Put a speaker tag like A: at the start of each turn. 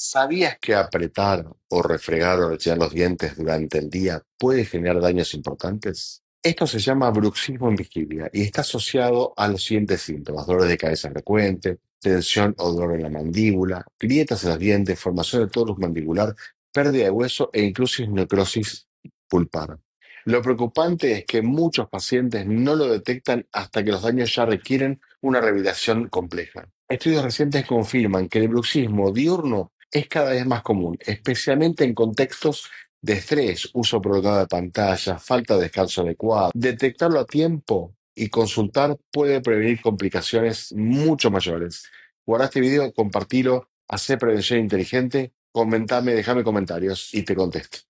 A: ¿Sabías que apretar o refregar o retirar los dientes durante el día puede generar daños importantes? Esto se llama bruxismo en vigilia y está asociado a los siguientes síntomas: dolor de cabeza frecuente, tensión o dolor en la mandíbula, grietas en los dientes, formación de tonus mandibular, pérdida de hueso e incluso necrosis pulpar. Lo preocupante es que muchos pacientes no lo detectan hasta que los daños ya requieren una rehabilitación compleja. Estudios recientes confirman que el bruxismo diurno es cada vez más común, especialmente en contextos de estrés, uso prolongado de pantallas, falta de descanso adecuado. Detectarlo a tiempo y consultar puede prevenir complicaciones mucho mayores. Guarda este video, compartilo, hacé prevención inteligente, comentame, déjame comentarios y te contesto.